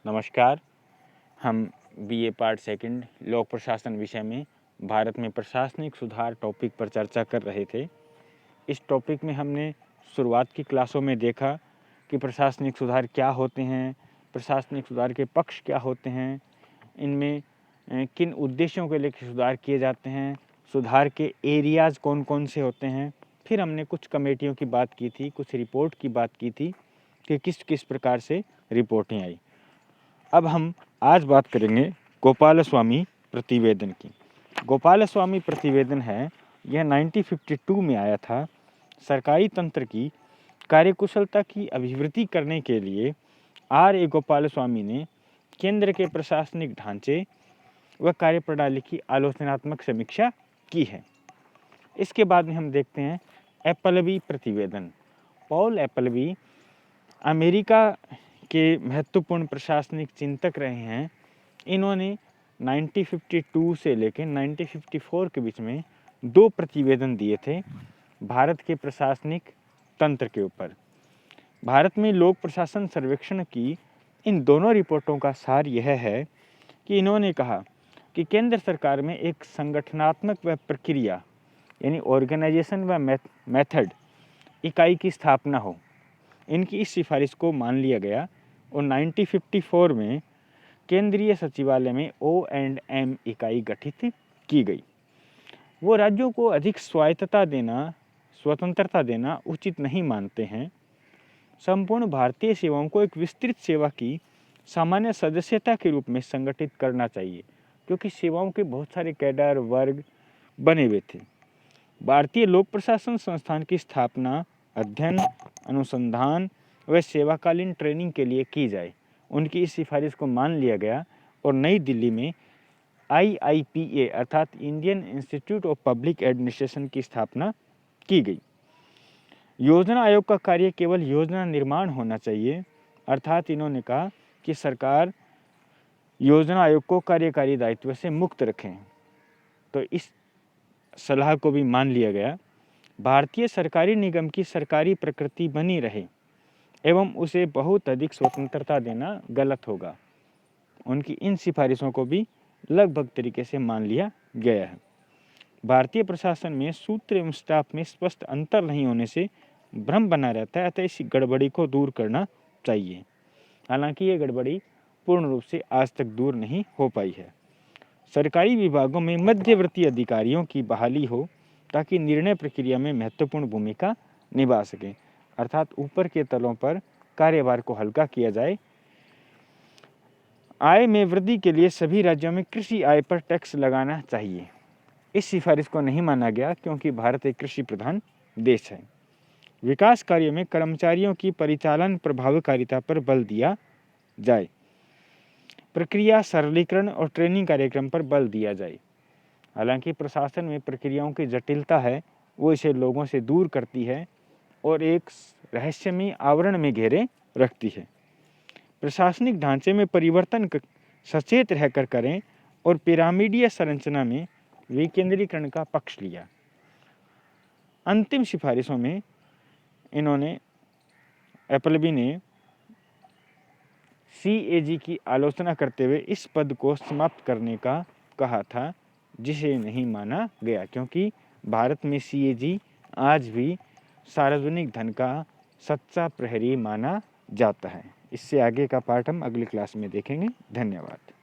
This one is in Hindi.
नमस्कार। हम बीए पार्ट सेकंड लोक प्रशासन विषय में भारत में प्रशासनिक सुधार टॉपिक पर चर्चा कर रहे थे। इस टॉपिक में हमने शुरुआत की क्लासों में देखा कि प्रशासनिक सुधार क्या होते हैं, प्रशासनिक सुधार के पक्ष क्या होते हैं, इनमें किन उद्देश्यों के लिए सुधार किए जाते हैं, सुधार के एरियाज़ कौन कौन से होते हैं। फिर हमने कुछ कमेटियों की बात की थी, कुछ रिपोर्ट की बात की थी कि किस किस प्रकार से रिपोर्टें आई। अब हम आज बात करेंगे गोपालस्वामी प्रतिवेदन की। गोपालस्वामी प्रतिवेदन है, यह 1952 में आया था। सरकारी तंत्र की कार्यकुशलता की अभिवृद्धि करने के लिए R.A. गोपालस्वामी ने केंद्र के प्रशासनिक ढांचे व कार्यप्रणाली की आलोचनात्मक समीक्षा की है। इसके बाद में हम देखते हैं एप्पलबी प्रतिवेदन। पॉल एप्पलबी अमेरिका के महत्वपूर्ण प्रशासनिक चिंतक रहे हैं। इन्होंने 1952 से लेकर 1954 के बीच में 2 प्रतिवेदन दिए थे भारत के प्रशासनिक तंत्र के ऊपर। भारत में लोक प्रशासन सर्वेक्षण की इन दोनों रिपोर्टों का सार यह है कि इन्होंने कहा कि केंद्र सरकार में एक संगठनात्मक व प्रक्रिया यानी ऑर्गेनाइजेशन व मेथड इकाई की स्थापना हो। इनकी इस सिफारिश को मान लिया गया और 1954 में केंद्रीय सचिवालय में O&M इकाई गठित की गई। वो राज्यों को अधिक स्वतंत्रता देना उचित नहीं मानते हैं। संपूर्ण भारतीय सेवाओं को एक विस्तृत सेवा की सामान्य सदस्यता के रूप में संगठित करना चाहिए, क्योंकि सेवाओं के बहुत सारे कैडर वर्ग बने हुए थे। भारतीय लोक प्रशासन संस्थान की स्थापना अध्ययन, अनुसंधान व सेवाकालीन ट्रेनिंग के लिए की जाए। उनकी इस सिफारिश को मान लिया गया और नई दिल्ली में IIPA अर्थात Indian institute of public administration की स्थापना की गई। योजना आयोग का कार्य केवल योजना निर्माण होना चाहिए, अर्थात इन्होंने कहा कि सरकार योजना आयोग को कार्यकारी दायित्व से मुक्त रखें। तो इस सलाह को भी मान लिया गया। भारतीय सरकारी निगम की सरकारी प्रकृति बनी रहे एवं उसे बहुत अधिक स्वतंत्रता देना गलत होगा। उनकी इन सिफारिशों को भी लगभग तरीके से मान लिया गया है। भारतीय प्रशासन में सूत्र एवं स्टाफ में स्पष्ट अंतर नहीं होने से भ्रम बना रहता है, अतः इस गड़बड़ी को दूर करना चाहिए। हालांकि ये गड़बड़ी पूर्ण रूप से आज तक दूर नहीं हो पाई है। सरकारी विभागों में मध्यवर्ती अधिकारियों की बहाली हो ताकि निर्णय प्रक्रिया में महत्वपूर्ण भूमिका निभा सकें, अर्थात ऊपर के तलों पर कार्यभार को हल्का किया जाए। आय में वृद्धि के लिए सभी राज्यों में कृषि आय पर टैक्स लगाना चाहिए। इस सिफारिश को नहीं माना गया क्योंकि भारत एक कृषि प्रधान देश है। विकास कार्यों में कर्मचारियों की परिचालन प्रभावकारिता पर बल दिया जाए। प्रक्रिया सरलीकरण और ट्रेनिंग कार्यक्रम पर बल दिया जाए। हालांकि प्रशासन में प्रक्रियाओं की जटिलता है, वो इसे लोगों से दूर करती है और एक रहस्यमय आवरण में घेरे रखती है। प्रशासनिक ढांचे में परिवर्तन सचेत रहकर करें और पिरामिडीय संरचना में विकेंद्रीकरण का पक्ष लिया। अंतिम सिफारिशों में इन्होंने एप्पलबी ने CAG की आलोचना करते हुए इस पद को समाप्त करने का कहा था, जिसे नहीं माना गया क्योंकि भारत में CAG आज भी सार्वजनिक धन का सच्चा प्रहरी माना जाता है। इससे आगे का पार्ट हम अगली क्लास में देखेंगे। धन्यवाद।